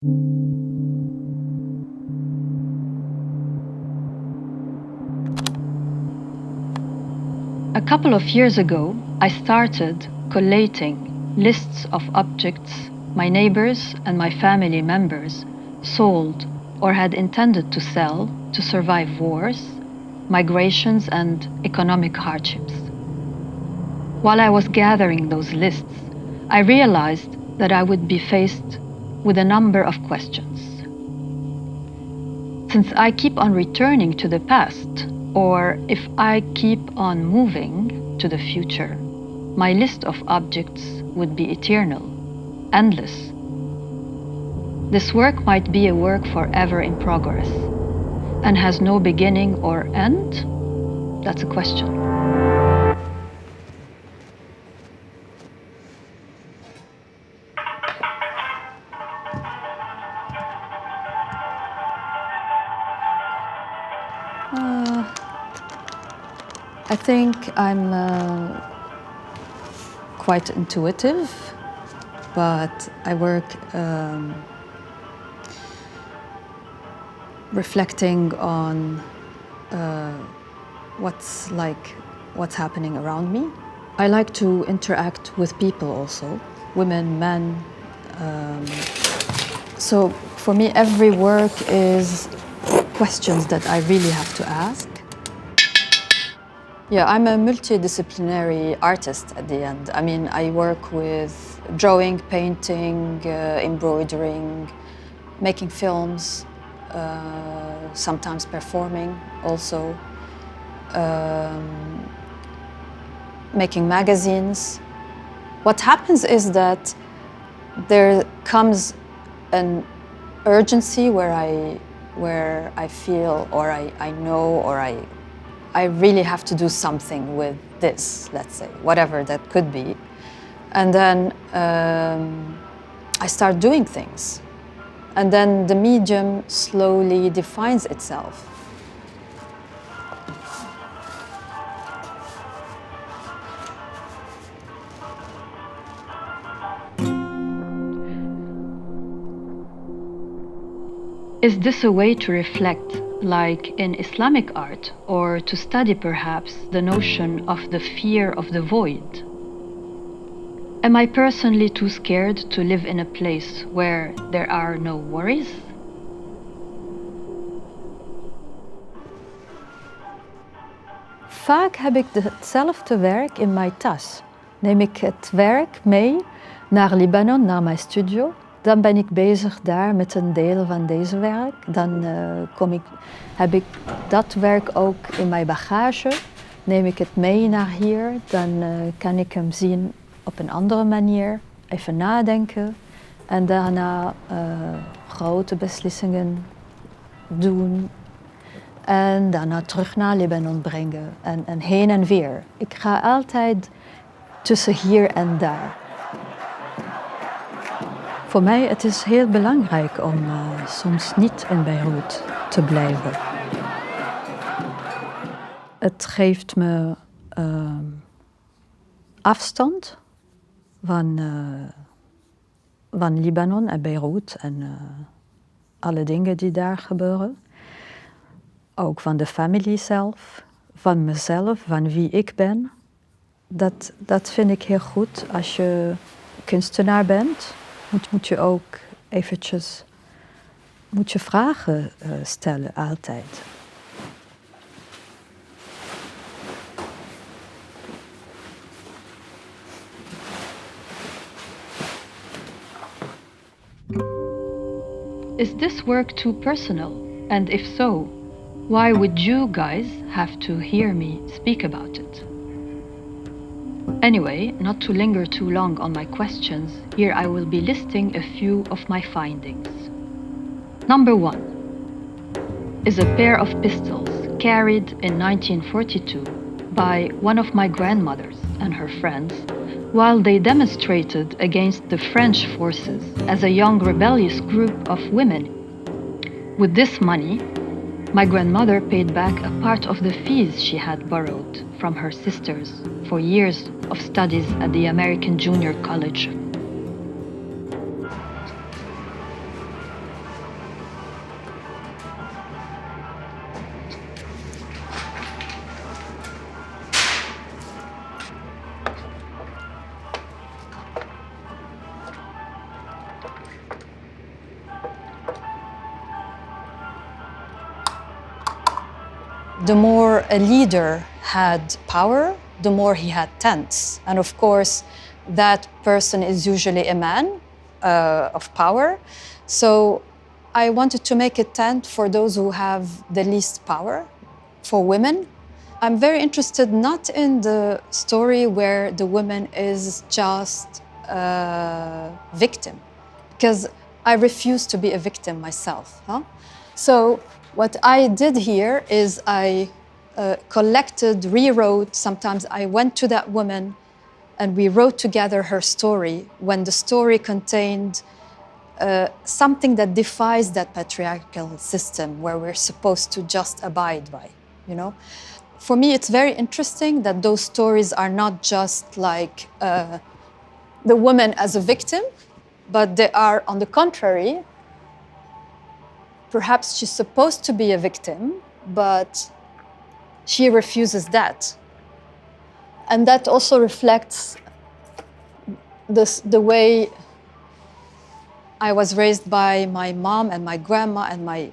A couple of years ago, I started collating lists of objects my neighbors and my family members sold or had intended to sell to survive wars, migrations, and economic hardships. While I was gathering those lists, I realized that I would be faced with a number of questions. Since I keep on returning to the past, or if I keep on moving to the future, my list of objects would be eternal, endless. This work might be a work forever in progress and has no beginning or end? That's a question. I think I'm quite intuitive, but I work reflecting on what's happening around me. I like to interact with people also, women, men. So for me, every work is questions that I really have to ask. Yeah, I'm a multidisciplinary artist at the end. I mean, I work with drawing, painting, embroidering, making films, sometimes performing also, making magazines. What happens is that there comes an urgency where I feel or I know or I really have to do something with this, let's say, whatever that could be. And then I start doing things. And then the medium slowly defines itself. Is this a way to reflect, like in Islamic art, or to study perhaps the notion of the fear of the void? Am I personally too scared to live in a place where there are no worries? Vaak heb ik hetzelfde werk in mijn tas. Neem ik het werk mee naar Libanon, naar mijn studio. Dan ben ik bezig daar met een deel van deze werk. Dan heb ik dat werk ook in mijn bagage. Neem ik het mee naar hier, dan kan ik hem zien op een andere manier. Even nadenken en daarna grote beslissingen doen. En daarna terug naar Libanon brengen en heen en weer. Ik ga altijd tussen hier en daar. Voor mij het is heel belangrijk om soms niet in Beirut te blijven. Het geeft me afstand van Libanon en Beirut en alle dingen die daar gebeuren. Ook van de familie zelf, van mezelf, van wie ik ben. Dat vind ik heel goed. Als je kunstenaar bent, moet je ook eventjes vragen stellen, altijd. Is this work too personal? And if so, why would you guys have to hear me speak about it? Anyway, not to linger too long on my questions, here I will be listing a few of my findings. Number 1 is a pair of pistols carried in 1942 by one of my grandmothers and her friends while they demonstrated against the French forces as a young rebellious group of women. With this money, my grandmother paid back a part of the fees she had borrowed from her sisters for years of studies at the American Junior College. the more a leader had power, the more he had tents. And of course, that person is usually a man of power. So I wanted to make a tent for those who have the least power, for women. I'm very interested not in the story where the woman is just a victim, because I refuse to be a victim myself. So what I did here is I collected, rewrote. Sometimes I went to that woman and we wrote together her story when the story contained something that defies that patriarchal system where we're supposed to just abide by, you know? For me, it's very interesting that those stories are not just like the woman as a victim, but they are, on the contrary, perhaps she's supposed to be a victim, but she refuses that. And that also reflects the way I was raised by my mom and my grandma and my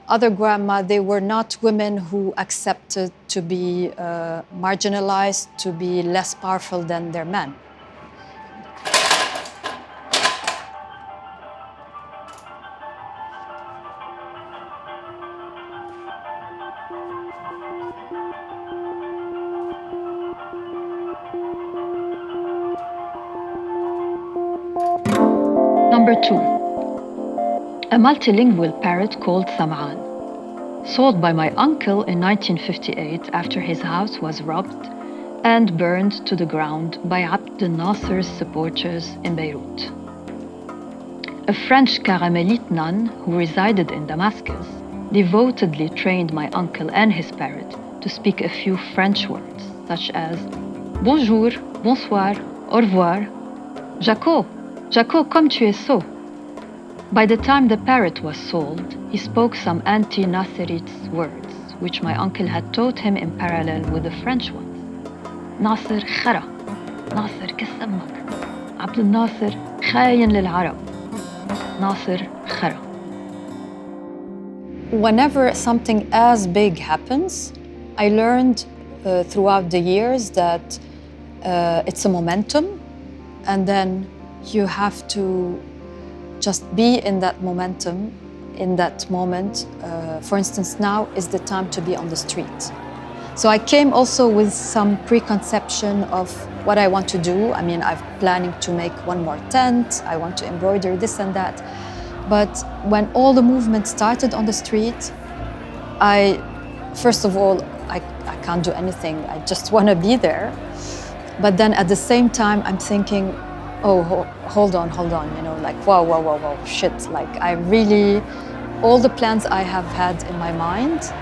other grandma. They were not women who accepted to be marginalized, to be less powerful than their men. Number 2. A multilingual parrot called Sam'an, sold by my uncle in 1958 after his house was robbed and burned to the ground by Abdel Nasser's supporters in Beirut. A French Caramelite nun who resided in Damascus devotedly trained my uncle and his parrot to speak a few French words, such as bonjour, bonsoir, au revoir, Jaco, Jaco, comme tu es sot. By the time the parrot was sold, he spoke some anti-Nasserite words, which my uncle had taught him in parallel with the French ones. Nasser khara, Nasser كسمك, عبد الناصر خاين للعرب, Nasser khara. Whenever something as big happens, I learned throughout the years that it's a momentum, and then you have to just be in that momentum, in that moment. For instance, now is the time to be on the street. So I came also with some preconception of what I want to do. I mean, I'm planning to make one more tent, I want to embroider this and that. But when all the movement started on the street, first of all, I can't do anything. I just want to be there. But then at the same time, I'm thinking, oh, hold on, you know, like, whoa, shit. Like, I really, all the plans I have had in my mind,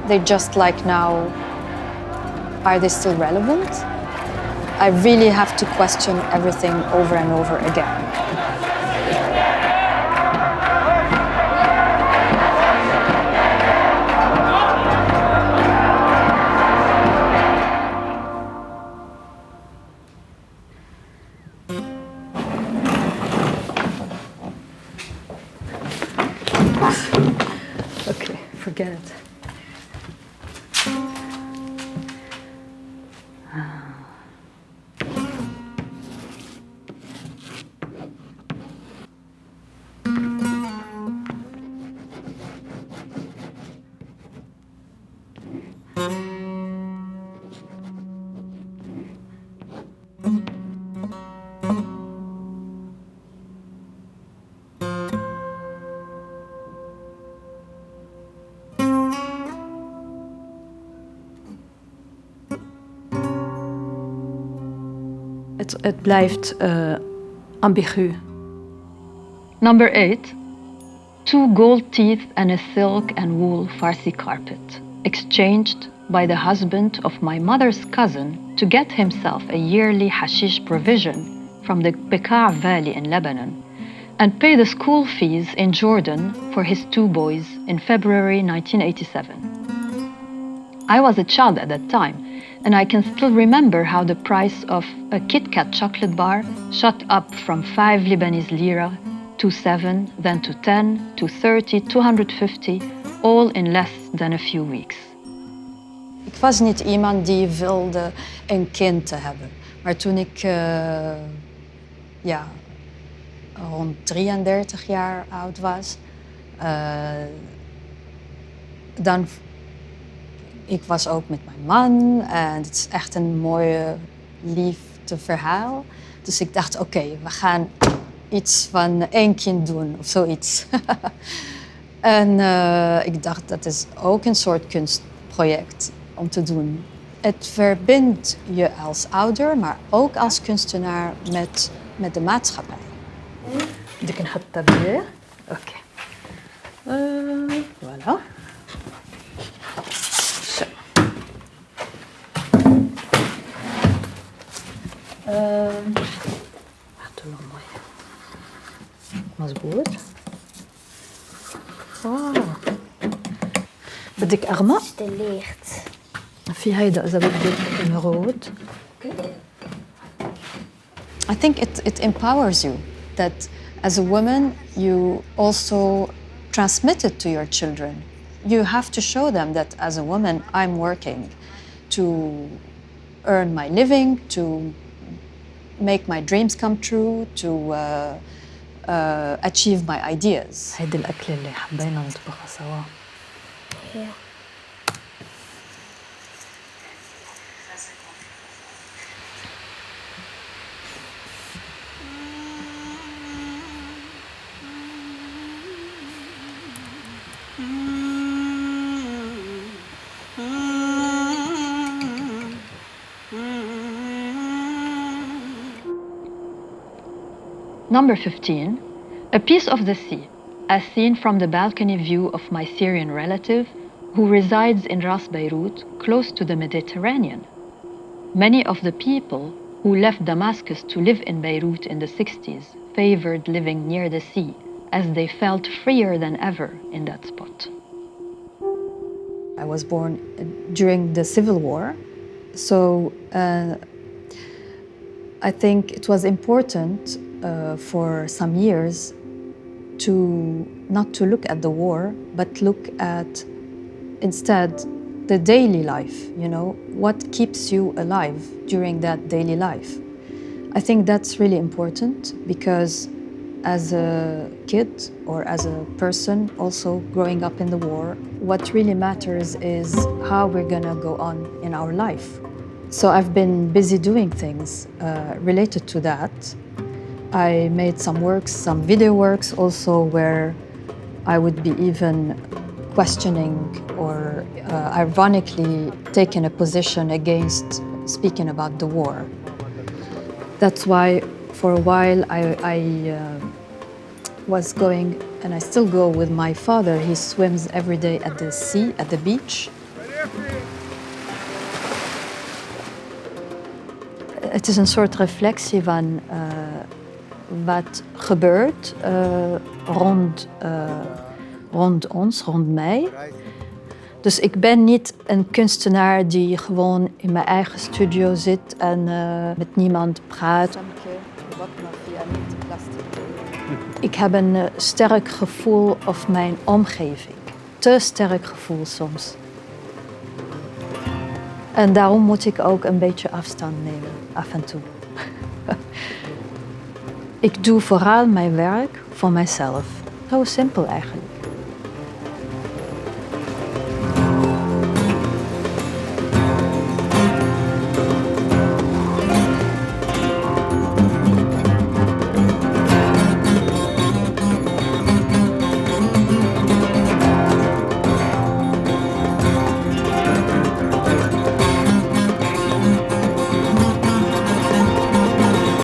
they just like now, are they still relevant? I really have to question everything over and over again. Okay, forget it. Het blijft ambigu. Number 8. 2 gold teeth and a silk and wool Farsi carpet, exchanged by the husband of my mother's cousin to get himself a yearly hashish provision from the Bekaa Valley in Lebanon, and pay the school fees in Jordan for his 2 boys in February 1987. I was a child at that time, and I can still remember how the price of a Kit Kat chocolate bar shot up from 5 Lebanese lira to 7, then to 10, to 30, 250, all in less than a few weeks. Ik was niet iemand die wilde een kind te hebben. Maar toen ik rond 33 jaar oud was, ik was ook met mijn man en het is echt een mooie, liefde verhaal. Dus ik dacht, oké, we gaan iets van één kind doen of zoiets. En ik dacht, dat is ook een soort kunstproject om te doen. Het verbindt je als ouder, maar ook als kunstenaar met de maatschappij. بدك نحطها بيه. اوكي. Voilà. Zo. Wacht nog mooi. مظبوط. بدك أغمق؟ licht. في هيدا إذا بدك الروت. I think it empowers you that as a woman you also transmit it to your children. You have to show them that as a woman I'm working to earn my living, to make my dreams come true, to achieve my ideas. هيدي الأكلة اللي حبينا نطبخها سوا. Number 15. A piece of the sea, as seen from the balcony view of my Syrian relative who resides in Ras Beirut, close to the Mediterranean. Many of the people who left Damascus to live in Beirut in the 60s favored living near the sea, as they felt freer than ever in that spot. I was born during the Civil War, so I think it was important for some years not to look at the war, but look at instead the daily life, you know, what keeps you alive during that daily life. I think that's really important because as a kid or as a person also growing up in the war, what really matters is how we're gonna go on in our life. So I've been busy doing things related to that. I made some works, some video works also where I would be even questioning or ironically taking a position against speaking about the war. That's why for a while I was going, and I still go with my father. He swims every day at the sea, at the beach. Het is een soort reflectie van wat gebeurt rond ons, rond mij. Dus ik ben niet een kunstenaar die gewoon in mijn eigen studio zit en met niemand praat. Ik heb een sterk gevoel of mijn omgeving. Te sterk gevoel soms. En daarom moet ik ook een beetje afstand nemen, af en toe. Ik doe vooral mijn werk voor mijzelf. Zo simpel eigenlijk.